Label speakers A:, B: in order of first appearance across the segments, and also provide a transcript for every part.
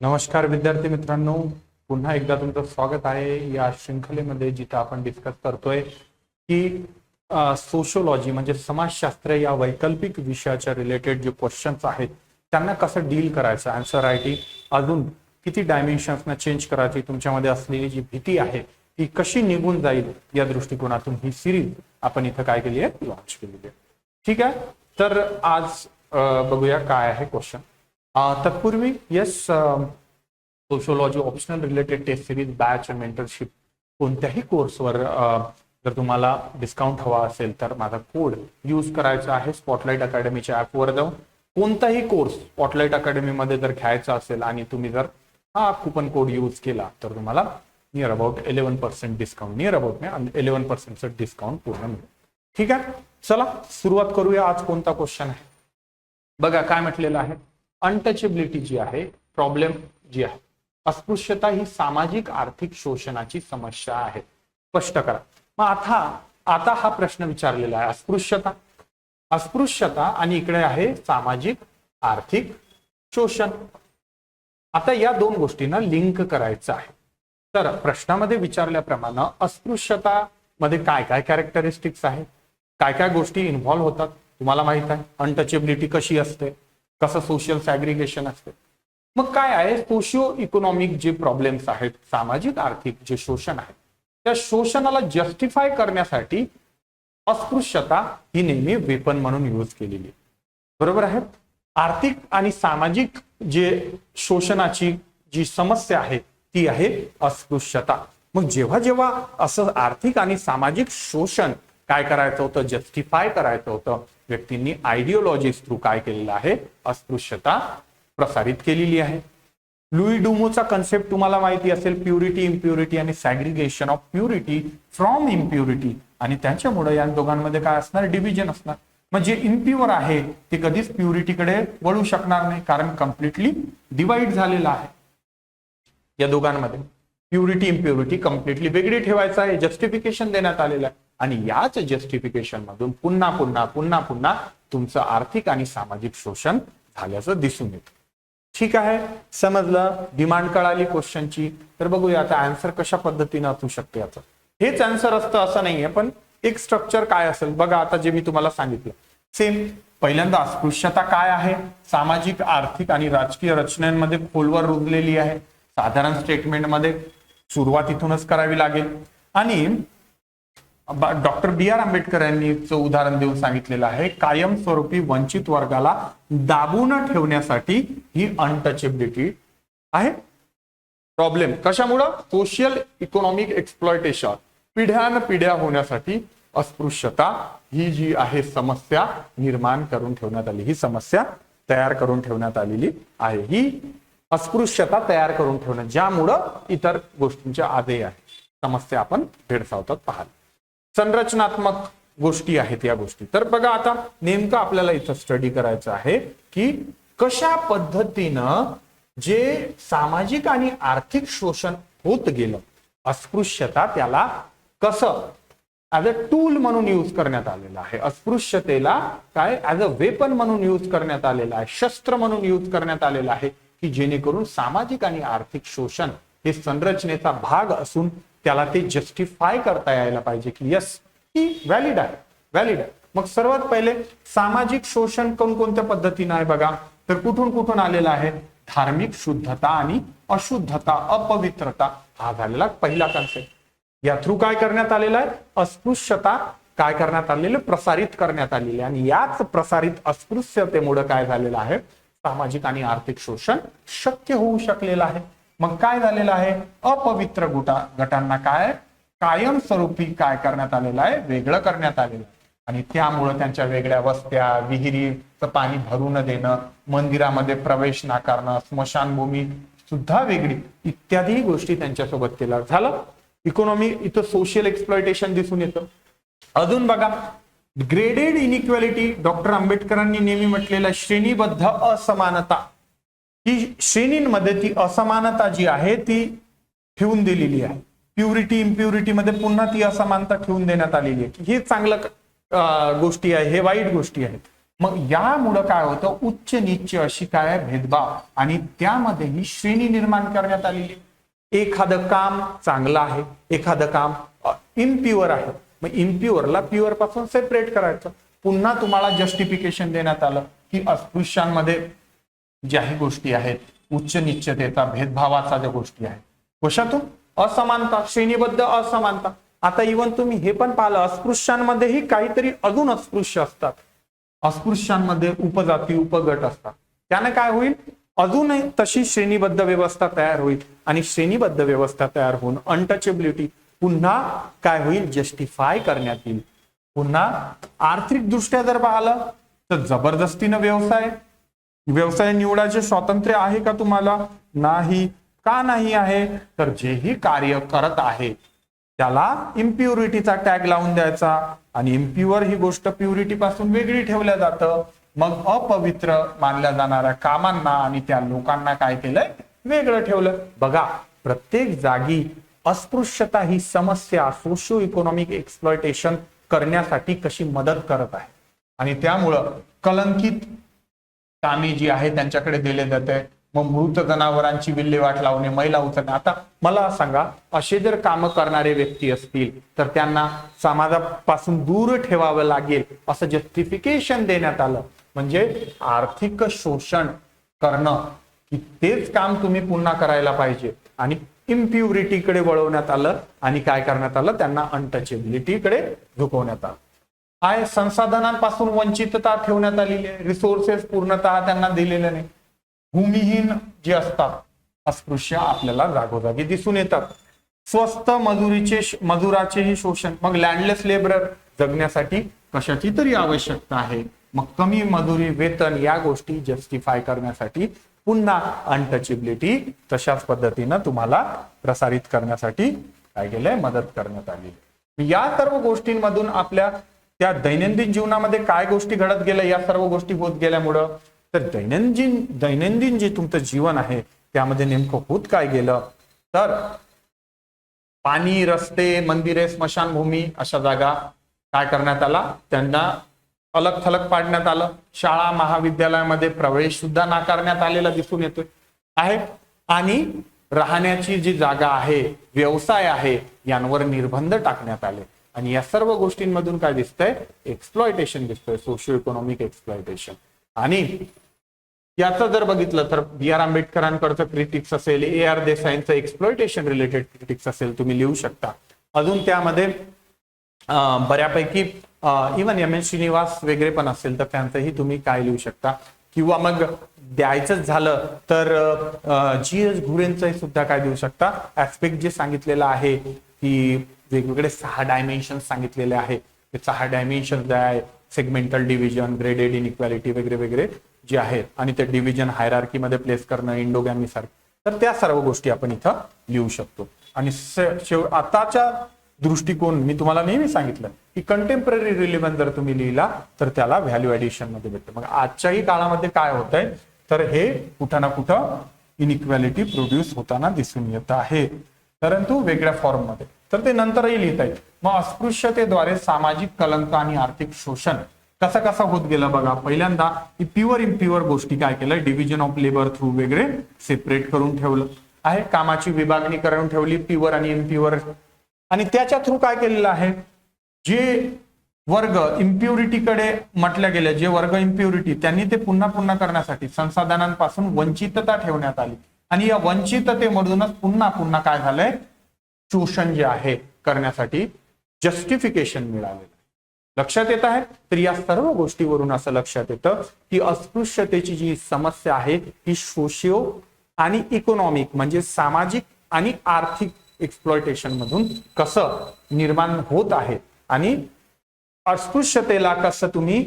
A: नमस्कार विद्यार्थी मित्रांनो, पुन्हा एकदा तुमचं स्वागत आहे या शृंखलेमध्ये, जिथे आपण डिस्कस करतोय की सोशोलॉजी म्हणजे समाजशास्त्र या वैकल्पिक विषयाच्या रिलेटेड जे क्वेश्चन्स आहेत त्यांना कसं डील करायचं, आन्सर रायटिंग अजून किती डायमेन्शन्सना चेंज करायची, तुमच्यामध्ये असलेली जी भीती आहे ती कशी निघून जाईल या दृष्टिकोनातून ही सिरीज आपण इथं काय केली आहे, लॉन्च केलेली आहे. ठीक आहे, तर आज बघूया काय आहे क्वेश्चन. तत्पूर्वी yes, sociology optional related test series batch mentorship कोणत्याही कोर्सवर जर तुम्हाला डिस्काउंट हवा असेल तर माझा कोड यूज करायचा आहे. स्पॉटलाइट अकॅडमीच्या ॲपवर जाऊन कोणताही कोर्स स्पॉटलाइट अकॅडमीमध्ये जर घ्यायचा असेल आणि तुम्ही जर हा कुपन कोड यूज केला तर तुम्हाला near about 11% discount, near about नाही 11% डिस्काउंट पूर्ण मिळेल. ठीक आहे, चला सुरुवात करूया. आज कोणता क्वेश्चन आहे बघा. काय म्हटलेलं आहे, अनटचेबिलिटी जी आहे, प्रॉब्लेम जी आहे, अस्पृश्यता ही सामाजिक आर्थिक शोषणाची समस्या आहे, स्पष्ट करा. मग आता हा प्रश्न विचारलेला आहे, अस्पृश्यता आणि इकडे आहे सामाजिक आर्थिक शोषण. आता या दोन गोष्टींना लिंक करायचं आहे. तर प्रश्नामध्ये विचारल्याप्रमाणे अस्पृश्यता मध्ये काय काय कॅरेक्टरिस्टिक्स आहेत, काय काय गोष्टी इन्व्हॉल्व्ह होतात तुम्हाला माहित आहे. अनटचेबिलिटी कशी असते, कसं सोशल सॅग्रिगेशन असते. मग काय आहे, सोशिओ इकॉनॉमिक जे प्रॉब्लेम्स आहेत, सामाजिक आर्थिक जे शोषण आहे, त्या शोषणाला जस्टिफाय करण्यासाठी अस्पृश्यता ही नेहमी वेपन म्हणून यूज केलेली आहे. बरोबर आहे. आर्थिक आणि सामाजिक जे शोषणाची जी समस्या आहे ती आहे अस्पृश्यता. मग जेव्हा जेव्हा असं आर्थिक आणि सामाजिक शोषण काय करायचं होतं, जस्टिफाय करायचं होतं, व्यक्तींनी आयडिओलॉजीज थ्रू काय केलेलं आहे, अस्पृश्यता प्रसारित केलेली आहे. लुई डुमोचा कन्सेप्ट तुम्हाला माहिती असेल, प्युरिटी, इम्प्युरिटी आणि सॅग्रिगेशन ऑफ प्युरिटी फ्रॉम इम्प्युरिटी. आणि त्याच्यामुळे या दोघांमध्ये काय असणार, डिव्हिजन असणार. म्हणजे इम्प्युअर आहे ते कधीच प्युरिटीकडे वळू शकणार नाही, कारण कम्प्लिटली डिवाइड झालेला आहे या दोघांमध्ये. प्युरिटी इम्प्युरिटी कम्प्लिटली वेगळी ठेवायचं आहे, जस्टिफिकेशन देण्यात आलेलं आहे. आणि याच जस्टिफिकेशन मधून पुन्हा पुन्हा पुन्हा पुन्हा तुमचं आर्थिक आणि सामाजिक शोषण झाल्याचं दिसून येतं. ठीक आहे, समजलं. डिमांड कळाली क्वेश्चनची. तर बघूया आता आन्सर कशा पद्धतीने असू शकते. याचं हेच आन्सर असतं असं नाहीये, पण एक स्ट्रक्चर काय असेल बघा. आता जे मी तुम्हाला सांगितलं सेम. पहिल्यांदा अस्पृश्यता काय आहे, सामाजिक आर्थिक आणि राजकीय रचनांमध्ये खोलवर रुजलेली आहे. साधारण स्टेटमेंटमध्ये सुरुवात इथूनच करावी लागेल. आणि डॉक्टर बी आर आंबेडकर यांनी उदाहरण देऊन सांगितलेलं आहे, कायमस्वरूपी वंचित वर्गाला दाबून ठेवण्यासाठी ही अनटचेबिलिटी आहे प्रॉब्लेम. कशामुळं, सोशल इकॉनॉमिक एक्सप्लॉयटेशन, पिढ्यानपिढ्या होण्यासाठी अस्पृश्यता ही जी आहे समस्या निर्माण करून ठेवण्यात आली, ही समस्या तयार करून ठेवण्यात आलेली आहे. ही अस्पृश्यता तयार करून ठेवणं, ज्यामुळं इतर गोष्टींच्या आधी आहे समस्या आपण भेडसावतात पाहाल. संरचनात्मक गोष्टी आहेत या गोष्टी. तर बघा आता नेमकं आपल्याला इथं स्टडी करायचं आहे की कशा पद्धतीनं जे सामाजिक आणि आर्थिक शोषण होत गेलं, अस्पृश्यता त्याला कसं ऍज अ टूल म्हणून यूज करण्यात आलेला आहे. अस्पृश्यतेला काय ऍज अ वेपन म्हणून यूज करण्यात आलेला आहे, शस्त्र म्हणून यूज करण्यात आलेला आहे, की जेणेकरून सामाजिक आणि आर्थिक शोषण हे संरचनेचा भाग असून त्याला ते जस्टिफाय करता यायला पाहिजे की यस ही व्हॅलिड आहे, व्हॅलिड आहे. मग सर्वात पहिले सामाजिक शोषण कोणकोणत्या पद्धतीने आहे बघा. तर कुठून कुठून आलेला आहे, धार्मिक शुद्धता आणि अशुद्धता, अपवित्रता हा झालेला पहिला कन्सेप्ट. या थ्रू काय करण्यात आलेला आहे, अस्पृश्यता काय करण्यात आलेले, प्रसारित करण्यात आलेले. आणि याच प्रसारित अस्पृश्यतेमुळे काय झालेलं आहे, सामाजिक आणि आर्थिक शोषण शक्य होऊ शकलेलं आहे. मग काय झालेलं आहे, अपवित्र गटांना काय कायमस्वरूपी काय करण्यात आलेलं आहे, वेगळं करण्यात आलेलं आहे. आणि त्यामुळं त्यांच्या वेगळ्या वस्त्या, विहिरीचं पाणी भरू न देणं, मंदिरामध्ये प्रवेश नाकारणं, स्मशानभूमी सुद्धा वेगळी, इत्यादी गोष्टी त्यांच्यासोबत केल्या. झालं इकॉनॉमी, इथं सोशल एक्सप्लॉयटेशन दिसून येतं. अजून बघा ग्रेडेड इनइक्वॅलिटी. डॉक्टर आंबेडकरांनी नेहमी म्हटलेलं श्रेणीबद्ध असमानता, ही श्रेणींमध्ये ती असमानता जी आहे ती ठेवून दिलेली आहे. प्युरिटी इम्प्युरिटी मध्ये पुन्हा ती असमानता ठेवून देण्यात आलेली आहे की हे चांगलं गोष्टी आहे, हे वाईट गोष्टी आहेत. मग यामुळं काय होतं, उच्च नीच अशी काय भेदभाव आणि त्यामध्येही श्रेणी निर्माण करण्यात आलेली. एखादं काम चांगलं आहे, एखादं काम इम्प्युअर आहे, मग इम्प्युअरला प्युअर पासून सेपरेट करायचं. पुन्हा तुम्हाला जस्टिफिकेशन देण्यात आलं की अस्पृश्यांमध्ये ज्याही गोष्टी आहेत, उच्च निश्चितता भेदभावाचा ज्या गोष्टी आहेत, कशातून असमानता, श्रेणीबद्ध असमानता. आता इव्हन तुम्ही हे पण पाहिलं, अस्पृश्यांमध्येही काहीतरी अजून अस्पृश्य असतात. अस्पृश्यांमध्ये उपजाती उपगट असतात. त्याने काय होईल, अजूनही तशी श्रेणीबद्ध व्यवस्था तयार होईल आणि श्रेणीबद्ध व्यवस्था तयार होऊन अनटचेबिलिटी पुन्हा काय होईल, जस्टिफाय करण्यात येईल. पुन्हा आर्थिक दृष्ट्या जर पाहिलं तर जबरदस्तीनं व्यवसाय निवडायचे स्वातंत्र्य आहे का तुम्हाला? नाही. का नाही आहे? तर जेही कार्य करत आहे त्याला इम्प्युरिटीचा टॅग लावून द्यायचा आणि इम्प्युअर ही गोष्ट प्युरिटी पासून वेगळी ठेवल्या जातं. मग अपवित्र मानल्या जाणाऱ्या कामांना आणि त्या लोकांना काय केलंय, वेगळं ठेवलं. बघा, प्रत्येक जागी अस्पृश्यता ही समस्या सोशिओ इकॉनॉमिक एक्सप्लॉयटेशन करण्यासाठी कशी मदत करत आहे आणि त्यामुळं कलंकित कामे जी आहे त्यांच्याकडे दिले जाते. मग मृत जनावरांची विल्हेवाट लावणे, मैला उचलणे. आता मला सांगा, असे जर काम करणारे व्यक्ती असतील तर त्यांना समाजापासून दूर ठेवावं लागेल असं जस्टिफिकेशन देण्यात आलं. म्हणजे आर्थिक शोषण करणं की तेच काम तुम्ही पुन्हा करायला पाहिजे आणि इम्प्युरिटीकडे वळवण्यात आलं आणि काय करण्यात आलं, त्यांना अनटचेबिलिटीकडे झुकवण्यात आलं. आहे संसाधनांपासून वंचितता ठेवण्यात आलेली आहे. रिसोर्सेस पूर्णतः त्यांना दिलेले नाही. भूमिहीन जे असतात अस्पृश्य आपल्याला जागोजागी दिसून येतात. स्वस्त मजुराचेही शोषण. मग लँडलेस लेबरर जगण्यासाठी कशाची तरी आवश्यकता आहे. मग कमी मजुरी, वेतन या गोष्टी जस्टिफाय करण्यासाठी पुन्हा अनटचेबिलिटी तशाच पद्धतीनं तुम्हाला प्रसारित करण्यासाठी काय केलंय, मदत करण्यात आली. या सर्व गोष्टींमधून आपल्या त्या दैनंदिन जीवनामध्ये काय गोष्टी घडत गेल्या, या सर्व गोष्टी होत गेल्यामुळं तर दैनंदिन जे तुमचं जीवन आहे त्यामध्ये नेमकं होत काय गेलं, तर पाणी, रस्ते, मंदिरे, स्मशानभूमी अशा जागा काय करण्यात आला, त्यांना अलग थलग पाडण्यात आलं. शाळा महाविद्यालयामध्ये प्रवेश सुद्धा नाकारण्यात आलेला दिसून येतोय आहे. आणि राहण्याची जी जागा आहे, व्यवसाय आहे, यांवर निर्बंध टाकण्यात आले. आणि या सर्व गोष्टींमधून काय दिसतंय, एक्सप्लॉयटेशन दिसतंय, सोशिओ इकॉनॉमिक एक्सप्लॉयटेशन. आणि याचं जर बघितलं तर B.R. आंबेडकरांकडचं क्रिटिक्स असेल, A.R. देसाईंचं एक्सप्लॉयटेशन रिलेटेड क्रिटिक्स असेल, तुम्ही लिहू शकता. अजून त्यामध्ये बऱ्यापैकी इव्हन M.N. श्रीनिवास वगैरे पण असेल तर त्यांचंही तुम्ही काय लिहू शकता. किंवा मग द्यायचंच झालं तर G.S. घुरेंचं सुद्धा काय देऊ शकता. ऍस्पेक्ट जे सांगितलेलं आहे की वेगवेगळे 6 डायमेन्शन्स सांगितलेले आहे. ते 6 डायमेन्शन्स आहे, सेगमेंटल डिव्हिजन, ग्रेडेड इनइक्वॅलिटी वगैरे वगैरे जे आहेत आणि ते डिव्हिजन हायरार्कीमध्ये प्लेस करणं, इंडोगॅमी सारखं, तर त्या सर्व गोष्टी आपण इथं लिहू शकतो. आणि आताच्या दृष्टिकोन मी तुम्हाला नेहमी सांगितलं की कंटेम्पररी रिलेव्हन्स जर तुम्ही लिहिला तर त्याला व्हॅल्यू ऍडिशन मध्ये भेटतं. मग आजच्याही काळामध्ये काय होतंय, तर हे कुठं ना कुठं इनइक्वॅलिटी प्रोड्यूस होताना दिसून येत आहे, परंतु वेगळ्या फॉर्म मध्ये. तर ते नंतरही लिहिता येईल. मग अस्पृश्यतेद्वारे सामाजिक कलंक आणि आर्थिक शोषण कसं कसं होत गेलं बघा. पहिल्यांदा प्युअर इम्प्युअर गोष्टी काय केलं, डिव्हिजन ऑफ लेबर थ्रू वगैरे सेपरेट करून ठेवलं आहे. कामाची विभागणी करून ठेवली प्युअर आणि इम्प्युअर. आणि त्याच्या थ्रू काय केलेलं आहे, जे वर्ग इम्प्युरिटीकडे म्हटल्या गेले, जे वर्ग इम्प्युरिटी, त्यांनी ते पुन्हा पुन्हा करण्यासाठी संसाधनांपासून वंचितता ठेवण्यात आली. आणि या वंचिततेमधूनच पुन्हा पुन्हा काय झालंय, शोषण जे आहे करण्यासाठी जस्टिफिकेशन मिळालेलं. लक्षात येत आहे. तर या सर्व गोष्टीवरून असं लक्षात येतं की अस्पृश्यतेची जी समस्या आहे ही सोशिओ आणि इकॉनॉमिक म्हणजे सामाजिक आणि आर्थिक एक्सप्लॉयटेशन मधून कसं निर्माण होत आहे आणि अस्पृश्यतेला कसं तुम्ही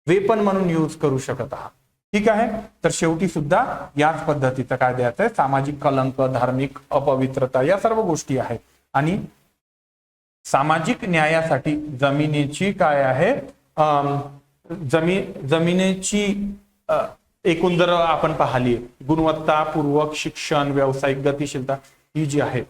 A: वेपन म्हणून यूज करू शकत आहात. ठीक आहे. तर शेवटी सुद्धा याच पद्धतीचं काय द्यायचं आहे, सामाजिक कलंक, धार्मिक अपवित्रता या सर्व गोष्टी आहेत. आणि सामाजिक न्यायासाठी जमिनीची काय आहे, जमिनीची एकूण जर आपण पाहिली गुणवत्तापूर्वक शिक्षण, व्यावसायिक गतिशीलता ही जी आहे,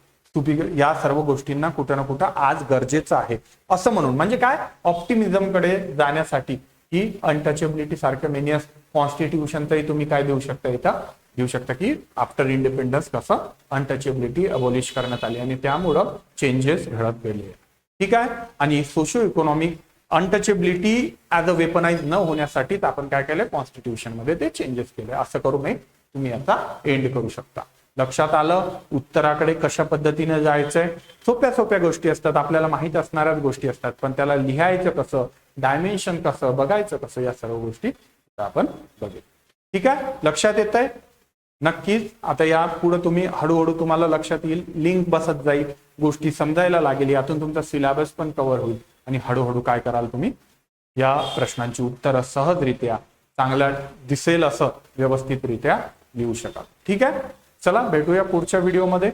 A: या सर्व गोष्टींना कुठं ना कुठं आज गरजेचं आहे असं म्हणून. म्हणजे काय, ऑप्टिमिझम कडे जाण्यासाठी की अनटचेबिलिटी सारख्या मेनियस कॉन्स्टिट्यूशनचंही तुम्ही काय देऊ शकता, इथं देऊ शकता की आफ्टर इंडिपेंडन्स कसं अनटचेबिलिटी अबॉलिश करण्यात आली आणि त्यामुळं चेंजेस घडत गेले. ठीक आहे. आणि socio economic untouchability as a weaponize न होण्यासाठीच आपण काय केलं, कॉन्स्टिट्यूशन मध्ये ते चेंजेस केले. असं करून तुम्ही याचा एंड करू शकता. लक्षात आलं उत्तराकडे कशा पद्धतीने जायचंय. सोप्या सोप्या गोष्टी असतात, आपल्याला माहित असणाऱ्याच गोष्टी असतात, पण त्याला लिहायचं कसं, डायमेन्शन कसं, बघायचं कसं, या सर्व गोष्टी आपण बघू. ठीक आहे. लक्षात येत आहे नक्कीच. आता या पुढे तुम्ही हळूहळू तुम्हाला लक्षात येईल, लिंक बसत जाईल, गोष्टी समजायला लागेल, यातून तुमचा सिलेबस पण कव्हर होईल आणि हळूहळू काय कराल तुम्ही या प्रश्नांची उत्तरं सहजरित्या चांगल्या दिसेल असं व्यवस्थितरित्या लिहू शकाल. ठीक आहे. चला भेटूया पुढच्या व्हिडिओमध्ये.